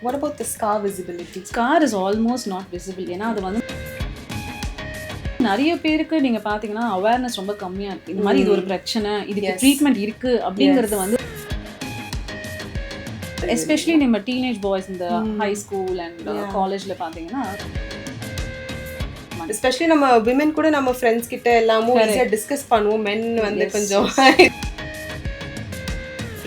What about the scar visibility? Scar is almost not visible. ஏன்னா அது வந்து நிறைய பேருக்கு நீங்க பாத்தீங்கன்னா அவேர்னஸ் ரொம்ப கம்மியா இருக்கு. இந்த மாதிரி இது ஒரு பிரச்சனை, இதுக்கு ட்ரீட்மெண்ட் இருக்கு அப்படிங்கிறது வந்து எஸ்பெஷலி நம்ம டீனேஜ் பாய்ஸ் இந்த ஹை ஸ்கூல் அண்ட் காலேஜ்ல பாத்தீங்கன்னா எஸ்பெஷலி நம்ம விமென் கூட நம்ம ஃப்ரெண்ட்ஸ் கிட்ட எல்லாமும் ஈஸியா டிஸ்கஸ் பண்ணுவோம். மென் வந்து கொஞ்சம்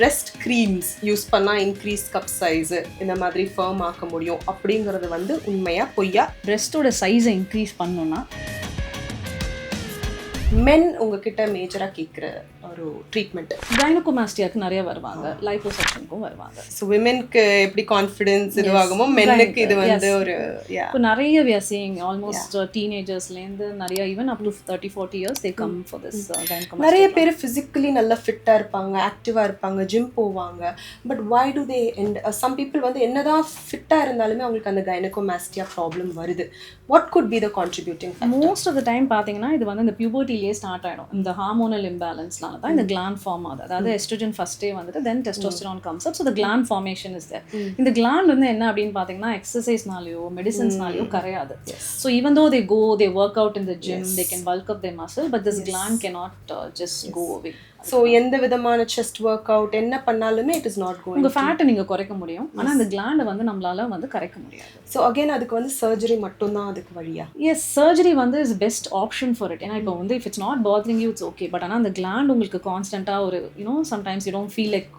breast creams யூஸ் பண்ணா இன்க்ரீஸ் கப் சைஸ் இந்த மாதிரி ஃபர்ம் ஆக்க முடியும் அப்படிங்கிறது வந்து உண்மையா பொய்யா? பிரெஸ்டோட சைஸை இன்க்ரீஸ் பண்ணணும்னா மென் உங்ககிட்ட மேஜரா கேட்குற ஒரு ட்ரீட்மெண்ட் gynecomastiaக்கு நிறைய வருவாங்க, லைப்போசக்ஷனுக்கும் வருவாங்க. ஸோ விமென்க்கு எப்படி கான்ஃபிடென்ஸ் இதுவாகுமோ மென்னுக்கு இது வந்து ஒரு இப்போ நிறைய we are seeing almost teenagersலேருந்து நிறைய even up to 30-40 years they come for this gynecomastia. நிறைய பேர் ஃபிசிக்கலி நல்லா ஃபிட்டாக இருப்பாங்க, ஆக்டிவாக இருப்பாங்க, ஜிம் போவாங்க. But why do they end some people வந்து என்னதான் ஃபிட்டாக இருந்தாலுமே அவங்களுக்கு அந்த gynecomastia ப்ராப்ளம் வருது. What could be the contributing factor? Most of the time பார்த்தீங்கன்னா இது வந்து இந்த பியூபர்ட்டிலேயே ஸ்டார்ட் ஆகிடும். இந்த ஹார்மோனல் இம்பேலன்ஸ்னால தான் இந்த கிளாண்ட் ஃபார்ம் ஆகுது. அதாவது எஸ்ட்ரோஜன் ஃபர்ஸ்டே வந்துட்டு then testosterone comes up. So the gland formation is there. இந்த கிளாண்ட் வந்து என்ன அப்படின்னு பார்த்தீங்கன்னா எக்ஸசைஸ்னாலேயோ மெடிசன்ஸ்னாலேயோ கரையாது. So even though they go they work out in the gym they can bulk up their muscle but this gland cannot just go away. So எந்த விதமான chest work out என்ன பண்ணாலுமே it is not going. உங்கள் ஃபேட்டை நீங்கள் குறைக்க முடியும், ஆனால் அந்த கிளாண்டை வந்து நம்மளால வந்து கரைக்க முடியாது. ஸோ அகைன் அதுக்கு வந்து சர்ஜரி மட்டும்தான் அதுக்கு வழியா? எஸ், சர்ஜரி வந்து is best option for it. ஏன்னா இப்போ வந்து if it's not bothering you it's okay. But ஆனால் அந்த கிளாண்ட் உங்களுக்கு கான்ஸ்டன்ட்டாக ஒரு sometimes you don't feel like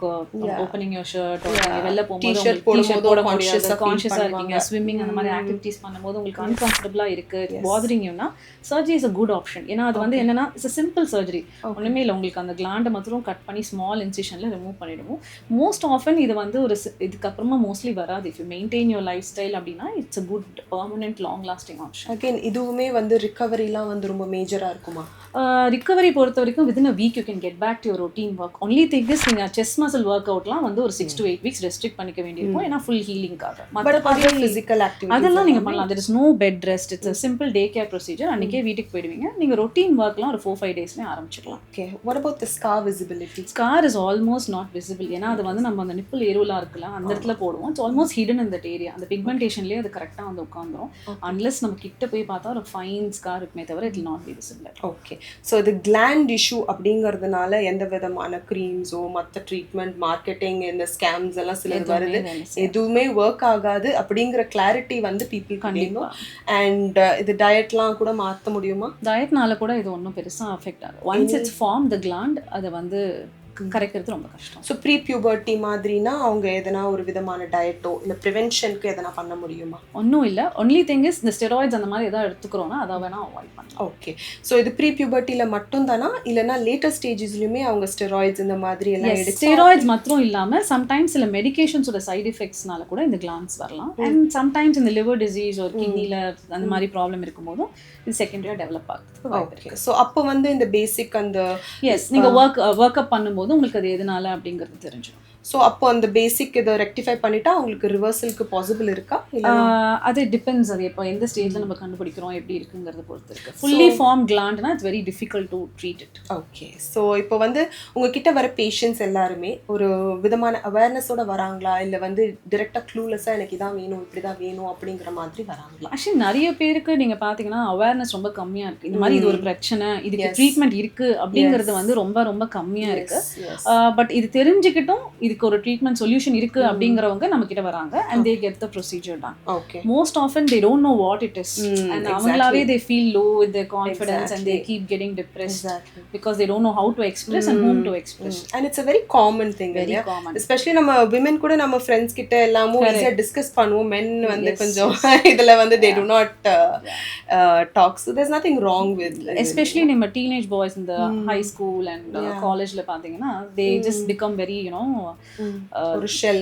opening your shirt, வெளில போகும்போது டிஷர்ட் போட முடியாது, கான்ஷியஸாக இருக்கீங்க, ஸ்விம்மிங் அந்த மாதிரி ஆக்டிவிட்டீஸ் பண்ணும்போது உங்களுக்கு அன்கம்ஃபர்டபுளாக இருக்குது, பாதரிங் யூனா surgery is a good option. ஏன்னா அது வந்து என்னன்னா இட்ஸ் அ சிம்பிள் சர்ஜரி. ஒன்றுமே இல்லை, உங்களுக்கு அந்த கிளாண்டை மாத்திரம் கட் பண்ணி ஸ்மால் இன்சிஷனில் ரிமூவ் பண்ணிடுவோம். மோஸ்ட் ஆஃபன் இது வந்து ஒரு இதுக்கப்புறமா மோஸ்ட்லி வராது. If you maintain your lifestyle அப்படின்னா it's a good permanent long lasting option. Again இதுவுமே வந்து ரிகவரிலாம் வந்து ரொம்ப மேஜராக இருக்குமா? ரிகவரி பொறுத்த வரைக்கும் within a week you can get back to your routine work. Only thing is நீங்கள் செஸ்ட் மசில் ஒர்க் அவுட்லாம் வந்து ஒரு 6 to 8 weeks ரெஸ்ட்ரிக்ட் பண்ணிக்க வேண்டியிருக்கும். ஏன்னா ஃபுல் ஹீலிங்காக. மற்றபடி ஃபிசிக்கல் ஆக்டிவிட்டி அதெல்லாம் நீங்கள் பண்ணலாம். There is no bed rest. It's a simple day care procedure. அன்றைக்கே வீட்டுக்கு போயிடுவீங்க. நீங்கள் ரொட்டீன் ஒர்க்லாம் ஒரு 4-5 டேஸ்லேயே ஆரம்பிச்சிடலாம். Okay, what about the scar visibility? Scar is almost not visible. ஏன்னா அது வந்து நம்ம அந்த நிப்பிள் ஏருவலாக இருக்கலாம் அந்த இடத்துல போடுவோம். It's almost hidden in that area. அந்த பிக்மெண்டேஷன்லேயே அது கரெக்டாக வந்து உட்காந்துரும். அன்லெஸ் நம்ம கிட்ட போய் பார்த்தா ஒரு ஃபைன் ஸ்கார் இருக்குமே தவிர it will not be visible. Okay, so இது கிளாண்ட் இஷ்யூ அப்படிங்கிறதுனால எந்த விதமான க்ரீம்ஸோ மற்ற ட்ரீட்மெண்ட் மார்க்கெட்டிங் இந்த ஸ்கேம்ஸ் எல்லாம் சில வருது, எதுவுமே ஒர்க் ஆகாது அப்படிங்கிற கிளாரிட்டி வந்து பீப்புள் கண்டிப்பாக. அண்ட் இது டயட்லாம் கூட மாற்ற முடியுமா? டயட்னால கூட இது ஒன்றும் பெருசாக அஃபெக்ட் ஆகும். Once it's form the gland அதை வந்து கரெக்கிறது ரொம்ப கஷ்டம். ஸோ ப்ரீ பியூபர்ட்டி மாதிரினா அவங்க எதனா ஒரு விதமான டயட்டோ இல்லை ப்ரிவென்ஷனுக்கு எதனா பண்ண முடியுமா? ஒன்றும் இல்லை. ஒன்லி திங் இஸ் இந்த ஸ்டெராய்ட்ஸ் அந்த மாதிரி எதாவது எடுத்துக்கிறோன்னா அதை வேணால் அவாய்ட் பண்ணலாம். ஓகே, ஸோ இது ப்ரீ பியூபர்ட்டியில் மட்டும் தானா இல்லைனா லேட்டர் ஸ்டேஜஸ்லையுமே அவங்க ஸ்டெராய்ட்ஸ் இந்த மாதிரி எல்லாம் எடுத்து? ஸ்டெராய்ட்ஸ் மட்டும் இல்லாமல் சம்டைம்ஸ் சில மெடிகேஷன்ஸோட சைட் எஃபெக்ட்ஸ்னால கூட இந்த கிளாண்ட்ஸ் வரலாம். அண்ட் சம்டைம்ஸ் இந்த லிவர் டிசீஸ் ஒரு கிட்னியில் அந்த மாதிரி ப்ராப்ளம் இருக்கும்போதும் இது செகண்டரியாக டெவலப் ஆகுது. ஓகே, ஸோ அப்போ வந்து இந்த பேசிக் அந்த நீங்கள் ஒர்க் அப் பண்ணும்போது உங்களுக்கு அது எதனால அப்படிங்கிறது தெரிஞ்சிடும். ஸோ அப்போ அந்த பேசிக் இதை ரெக்டிஃபை பண்ணிட்டா அவங்களுக்கு ரிவர்சலுக்கு பாசிபிள் இருக்கா? அது டிபெண்ட்ஸ். அது இப்போ எந்த ஸ்டேஜில் நம்ம கண்டுபிடிக்கிறோம் எப்படி இருக்குங்கிறத பொறுத்து இருக்கு. ஃபுல்லி ஃபார்ம் கிளாண்ட்னா it's very difficult to treat it. Okay, so இப்போ வந்து உங்ககிட்ட வர பேஷண்ட்ஸ் எல்லாருமே ஒரு விதமான அவேர்னஸோட வராங்களா இல்லை வந்து டிரெக்டாக க்ளூலெஸ்ஸாக எனக்கு இதான் வேணும் இப்படி தான் வேணும் அப்படிங்கிற மாதிரி வராங்களா? ஆக்சுவலி நிறைய பேருக்கு நீங்கள் பார்த்தீங்கன்னா அவேர்னஸ் ரொம்ப கம்மியாக இருக்குது. இந்த மாதிரி இது ஒரு பிரச்சனை, இதுக்கு ட்ரீட்மெண்ட் இருக்குது அப்படிங்கிறது வந்து ரொம்ப ரொம்ப கம்மியாக இருக்குது. பட் இது தெரிஞ்சுக்கிட்டும் இதுக்கு ஒரு ட்ரீட்மெண்ட் சொல்யூஷன் இருக்கு அப்படிங்கறவங்க நம்ம கிட்ட வராங்க and they get the procedure done. Okay, most often they don't know what it is and avangalaave they feel low with their confidence and they keep getting depressed because they don't know how to express and whom to express. And it's a very common thing, very common, especially நம்ம women கூட நம்ம friends கிட்ட எல்லாமும் ஈஸியா discuss பண்ணுவோம். men வந்து கொஞ்சம் இதல வந்து they do not talk, so there's nothing wrong with especially நம்ம teenage boys in the high school and collegeல பாத்தீங்கன்னா they just become very ஒரு shell.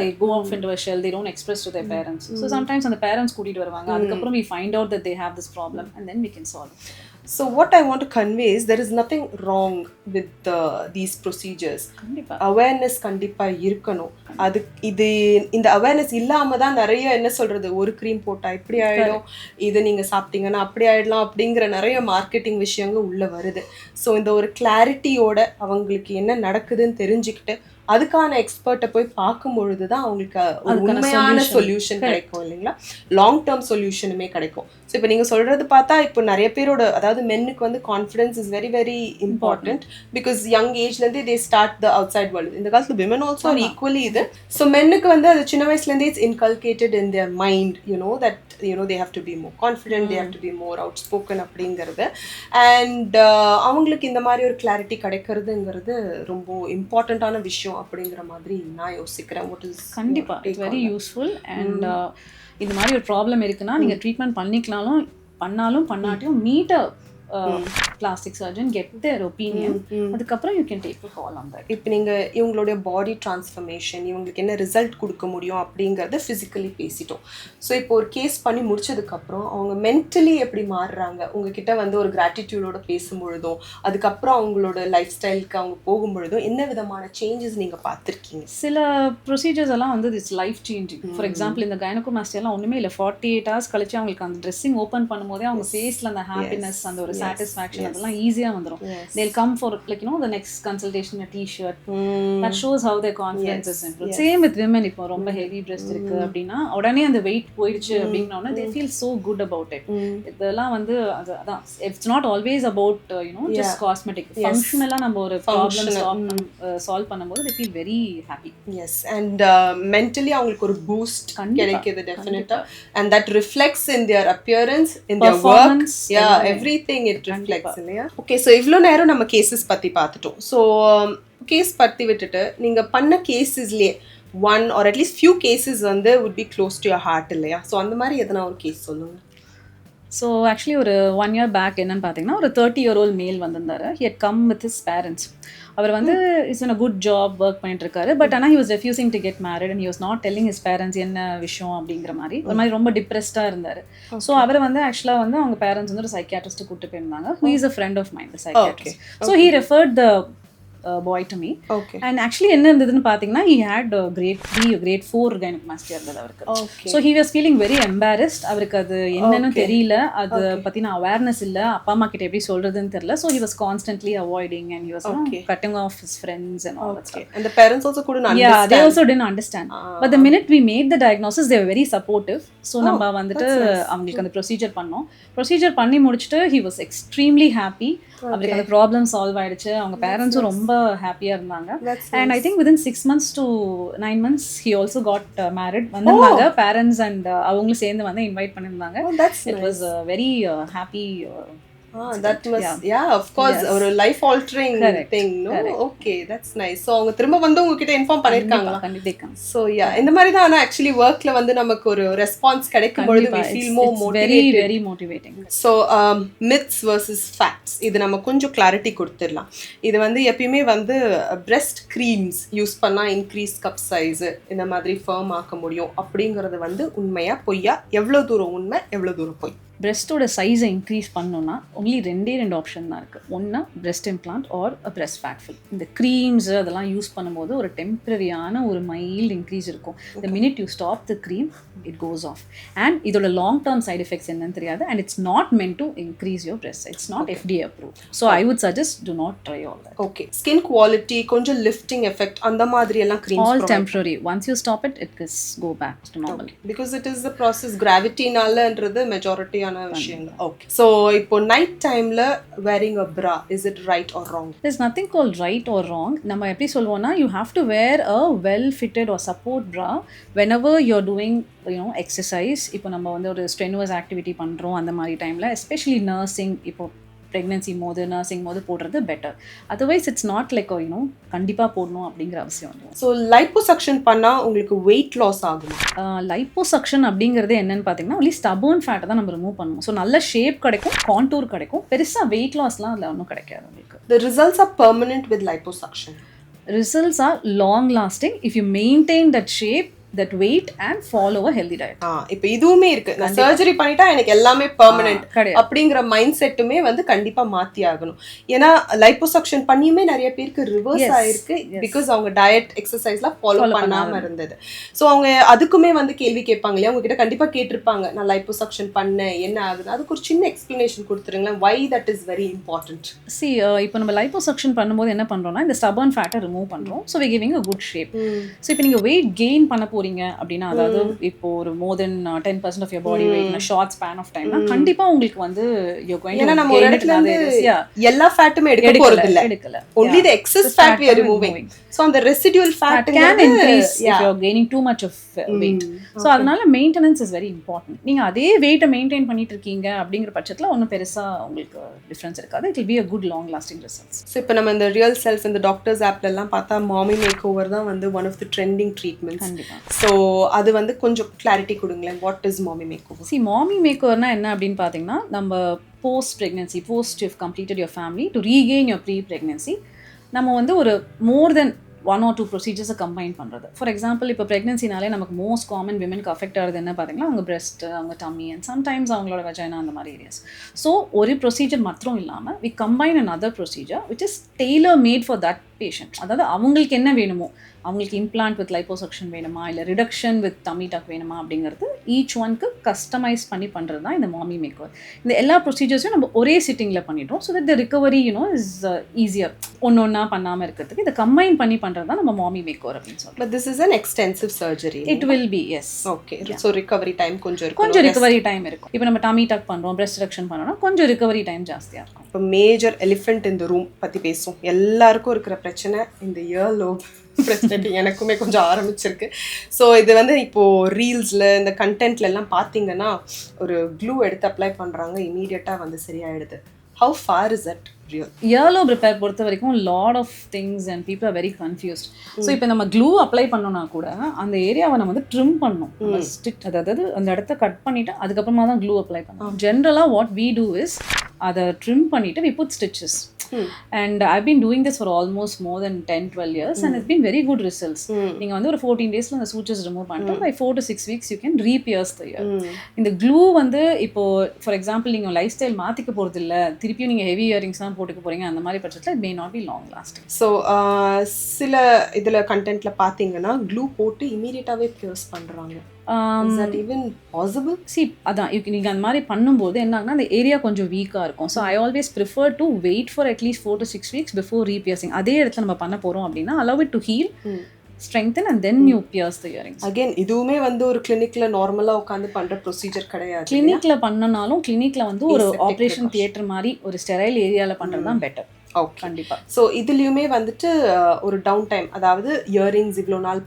they go off into a shell. They don't express to their parents. So sometimes அந்த parents கூட்டிட்டு வருவாங்க. அதுக்கப்புறம் we find out that they have this problem and then we can solve it. So what I want to convey is there is nothing wrong with these procedures. கண்டிப்பா awareness கண்டிப்பா இருக்கணும். அது இது இந்த awareness இல்லாம தான் நிறைய என்ன சொல்றது ஒரு க்ரீம் போட்டா இப்படி ஆயிடும், இது நீங்க சாப்பிட்டீங்கன்னா அப்படி ஆயிடலாம் அப்படிங்கிற நிறைய மார்க்கெட்டிங் விஷயங்கள் உள்ள வருது. ஸோ இந்த ஒரு கிளாரிட்டியோட அவங்களுக்கு என்ன நடக்குதுன்னு தெரிஞ்சுக்கிட்டு அதுக்கான எக்ஸ்பர்ட்டை போய் பார்க்கும் பொழுது தான் அவங்களுக்கு ஒரு உண்மையான சொல்யூஷன் கிடைக்கும் இல்லைங்களா, லாங் டேர்ம் சொல்யூஷனுமே கிடைக்கும். ஸோ இப்போ நீங்கள் சொல்கிறது பார்த்தா இப்போ நிறைய பேரோட, அதாவது மென்னுக்கு வந்து confidence is very very important, because young ஏஜ்லேருந்தே they start the outside world. இந்த காலத்தில் விமன் ஆல்சோ ஆர் ஈக்குவலி இது. ஸோ மென்னுக்கு வந்து அது சின்ன வயசுலேருந்தே it's inculcated in their mind, that they have to be more confident, they have to be more outspoken அப்படிங்கிறது. அண்ட் அவங்களுக்கு இந்த மாதிரி ஒரு கிளாரிட்டி கிடைக்கிறதுங்கிறது ரொம்ப இம்பார்ட்டண்ட்டான விஷயம் அப்படிங்கிற மாதிரி நான் யோசிக்கிறேன். வாட் இஸ் கண்டிப்பாக இட்ஸ் வெரி யூஸ்ஃபுல். அண்ட் இந்த மாதிரி ஒரு ப்ராப்ளம் இருக்குன்னா நீங்கள் ட்ரீட்மெண்ட் பண்ணாட்டியும் meet plastic surgeon, get their opinion. அதுக்கப்புறம் you can take a call on that. இப்போ நீங்கள் இவங்களுடைய பாடி டிரான்ஸ்ஃபர்மேஷன், இவங்களுக்கு என்ன ரிசல்ட் கொடுக்க முடியும் அப்படிங்கிறத ஃபிசிக்கலி பேசிட்டோம். ஸோ இப்போ ஒரு கேஸ் பண்ணி முடிச்சதுக்கப்புறம் அவங்க மென்டலி எப்படி மாறுறாங்க, உங்ககிட்ட வந்து ஒரு கிராட்டிடியூடோட பேசும்பொழுதும் அதுக்கப்புறம் அவங்களோட லைஃப் ஸ்டைலுக்கு அவங்க போகும்பொழுதும் என்ன விதமான சேஞ்சஸ் நீங்கள் பார்த்துருக்கீங்க? சில ப்ரொசீஜர்ஸ் எல்லாம் வந்து it's life changing. For example இந்த gynecomastia எல்லாம் ஒன்றுமே இல்லை, 48 hours கழிச்சு அவங்களுக்கு அந்த ட்ரெஸ்ஸிங் ஓப்பன் பண்ணும்போதே அவங்க ஃபேஸில் அந்த ஹாப்பினஸ், அந்த ஒரு satisfaction அதெல்லாம் ஈஸியா வந்துரும். They'll come for like the next consultation a t-shirt. That shows how their confidence is improved. Same with women. இப்போ ரொம்ப heavy breast இருக்கு அப்படின்னா உடனே அந்த weight போயிடுச்சு அப்படின்னா they feel so good about it. இதெல்லாம் வந்து அதான் it's not always about just cosmetic. Functional நம்ம ஒரு problem solve பண்ணும்போது they feel very happy. Yes, and mentally அவங்களுக்கு ஒரு boost கிடைக்குது definitely, and that reflects in their appearance, in their work, everything it reflects இல்லையா. ஓகே, ஸோ இவ்வளோ நேரம் நம்ம கேசஸ் பற்றி பார்த்துட்டோம். ஸோ கேஸ் பற்றி விட்டுட்டு நீங்கள் பண்ண கேசஸ்லேயே one or at least few cases வந்து would be close to your heart இல்லையா? ஸோ அந்த மாதிரி எதனா ஒரு கேஸ் சொல்லுங்கள். ஸோ ஆக்சுவலி ஒரு 1 year பேக் என்னன்னு பார்த்தீங்கன்னா ஒரு 30-year-old மேல் வந்திருந்தாரு. he had come with his parents. அவர் வந்து is in a good job work பண்ணிட்டு இருக்காரு. பட் ஆனால் he was refusing to get married and he was not telling his parents என்ன விஷயம் அப்படிங்கிற மாதிரி ஒரு மாதிரி ரொம்ப டிப்ரெஸ்டாக இருந்தார். ஸோ அவரை வந்து ஆக்சுவலாக வந்து அவங்க பேரண்ட்ஸ் வந்து ஒரு சைக்கியாட்ரிஸ்ட்டு கூப்பிட்டு போயிருந்தாங்க. who is a friend of mine, the psychiatrist. So he referred the boy to me. And actually என்ன இருந்ததுன்னு பார்த்தீங்கன்னா he had grade 3 grade 4 gynecomastia இருந்தது அவருக்கு. So he was feeling very embarrassed. அவருக்கு அது என்னன்னு தெரியல, அது பற்றின அவேர்னஸ் இல்லை, அப்பா அம்மா கிட்ட எப்படி சொல்றதுன்னு தெரியல. So he was constantly avoiding and he was cutting off his friends and all that stuff. And the parents also couldn't understand. Yeah, they also didn't understand. But the minute we made the diagnosis they were very supportive. So நம்ம வந்துட்டு அவங்களுக்கு அந்த procedure பண்ணோம். Procedure பண்ணி முடிச்சுட்டு he was extremely happy. அவருக்கு அந்த problem solve ஆயிடுச்சு. அவங்க பேரண்ட்ஸும் ரொம்ப ஹாப்பியா இருந்தாங்க. And I think within 6 months to 9 months he also got married. வந்தாங்க பேரண்ட்ஸ் அண்ட் அவங்களும் சேர்ந்து வந்து இன்வைட் பண்ணியிருந்தாங்க. It was a very happy that was of course ஒரு life altering thing. Okay, that's nice. So அவங்க திரும்ப வந்து உங்ககிட்ட இன்ஃபார்ம் பண்ணிருக்காங்களா? கண்டிப்பா. ஸோ இந்த மாதிரி தான் ஆனால் ஆக்சுவலி ஒர்க்ல வந்து நமக்கு ஒரு ரெஸ்பான்ஸ் கிடைக்கும் பொழுது we feel more motivated. very motivating. So myths versus facts இது நம்ம கொஞ்சம் கிளாரிட்டி கொடுத்துடலாம். இது வந்து எப்பயுமே வந்து பிரெஸ்ட் க்ரீம்ஸ் யூஸ் பண்ணா இன்க்ரீஸ் கப் சைஸ் இந்த மாதிரி ஃபர்ம் ஆக்க முடியும் அப்படிங்கிறது வந்து உண்மையா பொய்யா? எவ்வளோ தூரம் உண்மை, எவ்வளோ தூரம் பொய்? பிரெஸ்ட்டோட சைஸை இன்க்ரீஸ் பண்ணணும்னா ஒன்லி 2 ஆப்ஷன் தான் இருக்குது. ஒன்று breast implant or breast fat fill. இந்த க்ரீம்ஸ் அதெல்லாம் யூஸ் பண்ணும்போது ஒரு டெம்பரரியான ஒரு மைல்டு இன்க்ரீஸ் இருக்கும். The minute you stop the cream it goes off. And இதோட லாங் டேர்ம் சைட் எஃபெக்ட்ஸ் என்னன்னு தெரியாது. And it's not meant to increase your breast. It's not FDA approved. So I would suggest to not try all that. Okay, skin quality கொஞ்சம் lifting effect அந்த மாதிரி எல்லாம் creams all temporary. Once you stop it it is go back to normal. Because it is the process கிராவிட்டினாலன்றது மெஜாரிட்டியான விஷயங்கள். Okay. So, இப்போ night timeல wearing a bra, is it right or wrong? There's nothing called right or wrong. நம்ம எப்படி சொல்லுவோம்னா you have to wear a well fitted or support bra whenever you're doing exercise. இப்போ நம்ம வந்து ஒரு strenuous activity பண்றோம் அந்த மாதிரி டைம்ல, especially nursing, இப்போ ப்ரெக்னென்சி போது நர்சிங் போது போடுறது better. Otherwise it's not like கண்டிப்பாக போடணும் அப்படிங்கிற அவசியம் இல்லை. ஸோ லைப்போசக்ஷன் பண்ணால் உங்களுக்கு வெயிட் லாஸ் ஆகும்? லைப்போசக்ஷன் அப்படிங்கிறது என்னன்னு பார்த்தீங்கன்னா ஒன்லி ஸ்டபர்ன் ஃபேட்டை தான் நம்ம ரிமூவ் பண்ணுவோம். ஸோ நல்ல ஷேப் கிடைக்கும், கான்டூர் கிடைக்கும், பெருசாக வெயிட் லாஸ்லாம் அதில் ஒன்றும் கிடைக்காது உங்களுக்கு. The results are permanent with liposuction. Results are long lasting if you maintain that shape that weight and follow a healthy diet. இப்போ இதுவுமே இருக்கு, நான் சர்ஜரி பண்ணிட்டா எனக்கு எல்லாமே பெர்மனன்ட் அப்படிங்கிற மைண்ட் செட்டுமே வந்து கண்டிப்பா மாத்தி ஆகணும். ஏன்னா லைப்போசக்ஷன் பண்ணியுமே நிறைய பேருக்கு ரிவர்ஸ் ஆயிருக்கு, பிகாஸ் அவங்க டயட் எக்ஸசைஸ்லாம் ஃபாலோ பண்ணாம இருந்தது. ஸோ அவங்க அதுக்குமே வந்து கேள்வி கேட்பாங்க இல்லையா, அவங்க கிட்ட கண்டிப்பா கேட்டிருப்பாங்க, நான் லைப்போசக்ஷன் பண்ணேன் என்ன ஆகுது, அதுக்கு ஒரு சின்ன explanation கொடுத்துருங்களேன், why that is very important. See, இப்போ நம்ம லைப்போசக்ஷன் பண்ணும்போது என்ன பண்றோம்னா இந்த stubborn fat-ஐ ரிமூவ் பண்றோம். So we're giving a good shape. So இப்போ நீங்க weight gain பண்ண போறீங்க அப்படின்னா, அதாவது இப்போ ஒரு more than 10% of your body weight in a short span of time, கண்டிப்பா உங்களுக்கு வந்து you're going to gain it in other areas. எல்லா ஃபேட்டுமே எடுக்க போறது இல்ல, only the excess fat we are removing. So on the residual fat can increase if you're gaining too much of weight. So அதனால maintenance is very important. நீங்க அதே weight maintain பண்ணிட்டு இருக்கீங்க அப்படிங்கிற பட்சத்துல ஒன்னும் பெருசா உங்களுக்கு டிஃபரன்ஸ் இருக்காது. It will be a good long lasting results. So இப்போ நம்ம இந்த ரியல் செல்ஃப் இந்த டாக்டர்ஸ் ஆப்ல எல்லாம் பார்த்தா மாமி மேக்ஓவர் தான் வந்து one of the trending treatments. So அது வந்து கொஞ்சம் கிளாரிட்டி கொடுங்களேன், what is mommy makeover? See, mommy makeoverனா என்ன அப்படின்னு பாத்தீங்கன்னா, நம்ம post pregnancy, post you've completed your family, to regain your pre pregnancy, நம்ம வந்து ஒரு more than 1 or 2 ப்ரொசீஜர்ஸை கம்பைன் பண்ணுறது. ஃபார் எக்ஸாம்பிள் இப்போ ப்ரெக்னன்சினாலே நமக்கு மோஸ்ட் காமன் விமென்க்கு அஃபெக்ட் ஆகுது என்ன பார்த்தீங்கன்னா, அவங்க பிரெஸ்ட், அவங்க டம்மி அண்ட் சம்டைம்ஸ் அவங்களோட வஜைனா அந்த மாதிரி ஏரியாஸ். ஸோ ஒரு ப்ரொசீஜர் மாத்திரம் இல்லாமல் we combine another procedure which is tailor made for that patient. அதாவது அவங்களுக்கு என்ன வேணுமோ, அவங்களுக்கு இம்ப்ளான்ட் வித் லைப்போசக்ஷன் வேணுமா இல்லை ரிடக்ஷன் வித் டம்மி டக் வேணுமா அப்படிங்கிறது ஈச் ஒன்க்கு கஸ்டமைஸ் பண்ணி பண்ணுறது தான் இந்த மாமி மேக்கோவர். இந்த எல்லா ப்ரொசீஜர்ஸையும் நம்ம ஒரே சிட்டிங்கில் பண்ணிட்டோம். So that the recovery is easier. ஒன்று ஒன்றா பண்ணாமல் இருக்கிறதுக்கு இதை கம்பைன் பண்ணி பண்ணுறது தான் நம்ம மாமி மேக்கோவர் அப்படின்னு சொல்லுவோம். But this is an extensive surgery. It will be, yes. Okay. Yeah. So recovery time கொஞ்சம் recovery time இருக்கும். இப்போ நம்ம டம்மி டக் பண்ணுறோம், breast reduction பண்ணோம்னா கொஞ்சம் recovery time ஜாஸ்தியாக இருக்கும். இப்போ மேஜர் எலிஃபென்ட் இந்த ரூம் பற்றி பேசும். எல்லாருக்கும் இருக்கிற பிரச்சனை இந்த இயர் லோப் பிரச்சனை எனக்குமே கொஞ்சம் ஆரம்பிச்சிருக்கு. ஸோ இது வந்து இப்போது ரீல்ஸில் இந்த கண்டென்ட்ல எல்லாம் பார்த்தீங்கன்னா ஒரு க்ளூ எடுத்து அப்ளை பண்ணுறாங்க, இமீடியட்டாக வந்து சரியாயிடுது. How far is that real? Earlobe repair பொறுத்த வரைக்கும் lot of things and people are very confused. So இப்போ நம்ம க்ளூ அப்ளை பண்ணோம்னா கூட அந்த ஏரியாவை நம்ம வந்து ட்ரிம் பண்ணணும். அதாவது அந்த இடத்த கட் பண்ணிவிட்டு அதுக்கப்புறமா தான் க்ளூ அப்ளை பண்ணணும். ஜென்ரலாக வாட் we do is அதை ட்ரிம் பண்ணிவிட்டு we put stitches. And I've been doing this for almost more than 10-12 years and it's been very good results. நீங்க வந்து ஒரு 14 daysல அந்த sutures remove பண்ணிட்டு by 4 to 6 weeks you can re-pierce the ear. இந்த glue வந்து இப்போ for example நீங்க life style மாத்திக்க போறது இல்ல, திருப்பியும் நீங்க heavy earrings தான் போட்டுக்க போறீங்க, அந்த மாதிரி பட்சத்துல it may not be long lasting. So சில இதுல கண்டென்ட்ல பாத்தீங்கன்னா glue போட்டு இமிடியேட்டாவே pierce பண்றாங்க. Is that even possible? See, அதான் நீங்கள் அந்த மாதிரி பண்ணும்போது என்ன ஆகுனா அந்த ஏரியா கொஞ்சம் வீக்காக இருக்கும். So I always prefer to wait for அட்லீஸ்ட் 4 to 6 weeks பிஃபோர் ரீபியர்சிங். அதே இடத்துல நம்ம பண்ண போகிறோம் அப்படின்னா allow it to heal, strengthen and then you pierce the earrings. Again இதுவுமே வந்து ஒரு கிளினிக்ல நார்மலா உட்காந்து பண்ற ப்ரொசீஜர் கிடையாது. கிளினிக்ல பண்ணனாலும் கிளினிக்ல வந்து ஒரு ஆப்ரேஷன் தியேட்டர் மாதிரி ஒரு ஸ்டெரைல் ஏரியால பண்றது தான் பெட்டர். ஓகே, கண்டிப்பா. ஸோ இதுலயுமே வந்துட்டு ஒரு டவுன் டைம், அதாவது இயரிங்ஸ் இவ்வளோ நாள்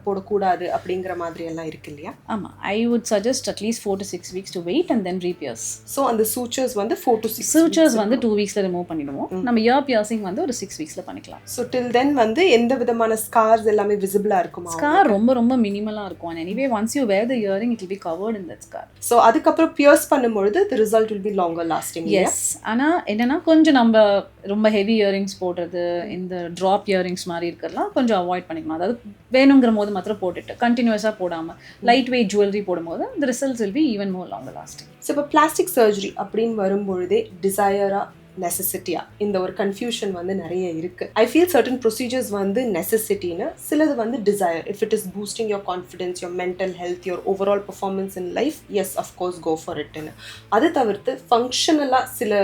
போடக்கூடாது அப்படிங்கிற மாதிரி எல்லாம் இருக்கு இல்லையா? ஆமா, ஐ would suggest at least 4 to 6 weeks to wait and then re-pierce. So அந்த சூச்சர்ஸ் வந்து 4 to 6 சூச்சர்ஸ் வந்து 2 weeksல ரிமூவ் பண்ணிடுவோம். நம்ம இயர் பியர்சிங் வந்து ஒரு 6 weeksல பண்ணிக்கலாம். ஸோ டில் தென் வந்து எந்த விதமான ஸ்கார்ஸ் எல்லாமே விசிபிளா இருக்குமா? ஸ்கார் ரொம்ப ரொம்ப மினிமலா இருக்கும். and anyway once you wear the earring it will be covered in that scar. So அதுக்கப்புறம் பியர்ஸ் பண்ணும்பொழுது the result will be longer lasting. Yes, ஆனா என்னன்னா கொஞ்சம் நம்ம ரொம்ப ஹெவி இயரிங்ஸ் போடுறது, இந்த ட்ராப் இயரிங்ஸ் மாதிரி இருக்கிறதுலாம் கொஞ்சம் அவாய்ட் பண்ணிக்கணும். அதாவது வேணுங்கிற போது மாத்திரம் போட்டுட்டு கண்டினியூஸாக போடாமல் லைட் வெயிட் ஜுவல்லரி போடும்போது the results will be even more longer lasting. So இப்போ பிளாஸ்டிக் சர்ஜரி அப்படின்னு வரும்பொழுதே டிசையரா நெசசிட்டியா இந்த ஒரு கன்ஃபியூஷன் வந்து நிறைய இருக்கு. ஐ ஃபீல் சர்டன் ப்ரொசீஜர்ஸ் வந்து நெசசிட்டின்னு, சிலது வந்து desire. If it is boosting your confidence, your mental health, your overall performance in life, yes of course go for இட்னு. அதை தவிர்த்து ஃபங்க்ஷனலாக சில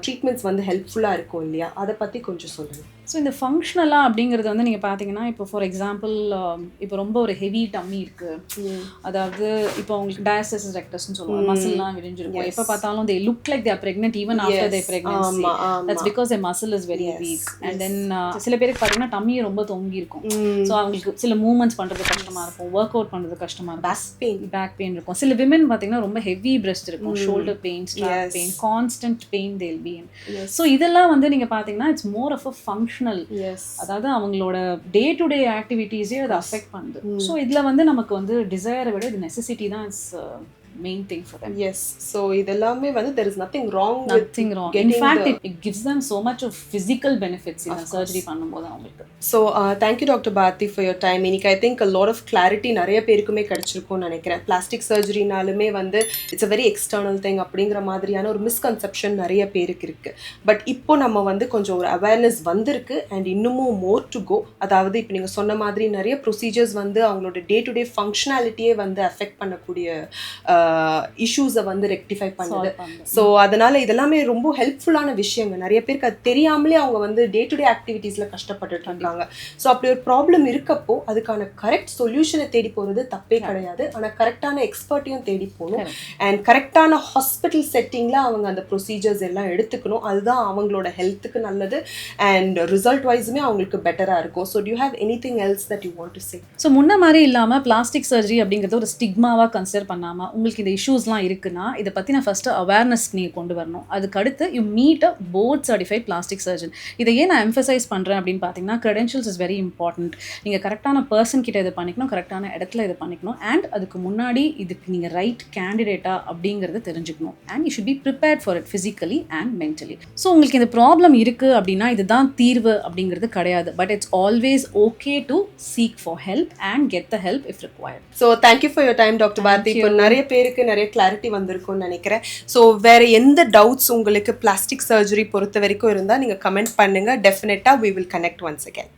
ட்ரீட்மெண்ட்ஸ் வந்து ஹெல்ப்ஃபுல்லாக இருக்கும் இல்லையா, அதை பற்றி கொஞ்சம் சொல்லுங்கள். ஸோ இந்த ஃபங்க்ஷனலாக அப்படிங்கிறது வந்து நீங்கள் பார்த்தீங்கன்னா இப்போ ஃபார் எக்ஸாம்பிள் இப்போ ரொம்ப ஒரு ஹெவி டம்மி இருக்குது, அதாவது இப்போ அவங்களுக்கு டயாஸ்டசிஸ் ரெக்டஸ்ன்னு சொல்லுவாங்க, மசில்லாம் விரிஞ்சிருக்கும். எப்போ பார்த்தாலும் they look like they're pregnant even after their pregnancy. That's because their muscle is very weak. And then சில பேருக்கு பார்த்தீங்கன்னா டம்மியை ரொம்ப தொங்கி இருக்கும். ஸோ அவங்களுக்கு சில மூவ்மெண்ட்ஸ் பண்ணுறது கஷ்டமாக இருக்கும், ஒர்க் அவுட் பண்ணுறது கஷ்டமாக இருக்கும், பேக் பெயின் இருக்கும். சில விமன் பார்த்தீங்கன்னா ரொம்ப ஹெவி பிரெஸ்ட் இருக்கும், shoulder pain, strap pain, constant pain they'll be in. So இதெல்லாம் வந்து நீங்கள் பார்த்தீங்கன்னா it's more of a functional, அதாவது அவங்களோட டே டு டே ஆக்டிவிட்டீஸே அதை அஃபெக்ட் பண்ணுது. ஸோ இதில் வந்து நமக்கு வந்து டிசைரை விட இது நெசசிட்டி தான் is main thing for them. Yes, so இதெல்லாமே வந்து there is nothing wrong Nothing with wrong. In getting fact, the it gives them so much of physical benefits in the surgery பண்ணும்போது அவங்களுக்கு. So thank you Dr. Bharathi for your time. இன்னைக்கு I think a lot of clarity நிறைய பேருக்குமே கிடைச்சிருக்கும்னு நினைக்கிறேன். Plastic சர்ஜரினாலுமே வந்து it's a very external thing அப்படிங்கிற மாதிரியான ஒரு மிஸ்கன்செப்ஷன் நிறைய பேருக்கு இருக்கு. பட் இப்போ நம்ம வந்து கொஞ்சம் ஒரு அவேர்னஸ் வந்திருக்கு அண்ட் இன்னமும் மோர் டு கோ. அதாவது இப்போ நீங்கள் சொன்ன மாதிரி நிறைய ப்ரொசீஜர்ஸ் வந்து அவங்களோட டே டு டே ஃபங்க்ஷனாலிட்டியே வந்து அஃபெக்ட் பண்ணக்கூடிய இஷ்யூஸை வந்து ரெக்டிஃபை பண்ணுது. ஸோ அதனால இதெல்லாமே ரொம்ப ஹெல்ப்ஃபுல்லான விஷயங்கள். நிறைய பேருக்கு அது தெரியாமலே அவங்க வந்து டே டு டே ஆக்டிவிட்டீஸில் கஷ்டப்பட்டுட்டு இருக்காங்க. ஸோ அப்படி ஒரு ப்ராப்ளம் இருக்கப்போ அதுக்கான கரெக்ட் சொல்யூஷனை தேடி போகிறது தப்பே கிடையாது. ஆனால் கரெக்டான எக்ஸ்பர்ட்டையும் தேடி போகணும் அண்ட் கரெக்டான ஹாஸ்பிட்டல் செட்டிங்கில் அவங்க அந்த ப்ரொசீஜர்ஸ் எல்லாம் எடுத்துக்கணும். அதுதான் அவங்களோட ஹெல்த்துக்கு நல்லது அண்ட் ரிசல்ட் வைஸுமே அவங்களுக்கு பெட்டராக இருக்கும். So to you have anything else that you want to say? So முன்ன மாதிரி இல்லாமல் பிளாஸ்டிக் சர்ஜரி அப்படிங்கிறது ஒரு ஸ்டிக்மாவாக கன்சிடர் பண்ணாமல் உங்களுக்கு இந்த இஷ்யூஸ்லாம் இருக்குன்னா இதை பற்றி நான் ஃபஸ்ட்டு அவேர்னஸ்க்கு நீங்கள் கொண்டு வரணும். அதுக்கு அடுத்து you meet a board certified plastic surgeon. இதை ஏன் நான் எம்ஃபசைஸ் பண்ணுறேன் அப்படின்னு பார்த்தீங்கன்னா கிரெடென்ஷியல்ஸ் இஸ் வெரி இம்பார்ட்டன்ட். நீங்கள் கரெக்டான பர்சன் கிட்ட இதை பண்ணிக்கணும், கரெக்டான இடத்துல இதை பண்ணிக்கணும் அண்ட் அதுக்கு முன்னாடி இதுக்கு நீங்கள் ரைட் கேண்டிடேட்டா அப்படிங்கிறத தெரிஞ்சுக்கணும் and you should be prepared for it physically and mentally. So உங்களுக்கு இந்த ப்ராப்ளம் இருக்குது அப்படின்னா இதுதான் தீர்வு அப்படிங்கிறது கிடையாது. But it's always okay to seek for help and get the help if required. So thank you for your time doctor Bharathi. இப்போ நிறைய பேருக்கு நிறைய கிளாரிட்டி வந்திருக்கும்னு நினைக்கிறேன். ஸோ வேற எந்த டவுட்ஸ் உங்களுக்கு பிளாஸ்டிக் சர்ஜரி பொறுத்த வரைக்கும் இருந்தால் நீங்கள் கமெண்ட் பண்ணுங்க. டெஃபினட்டாக we will connect once again.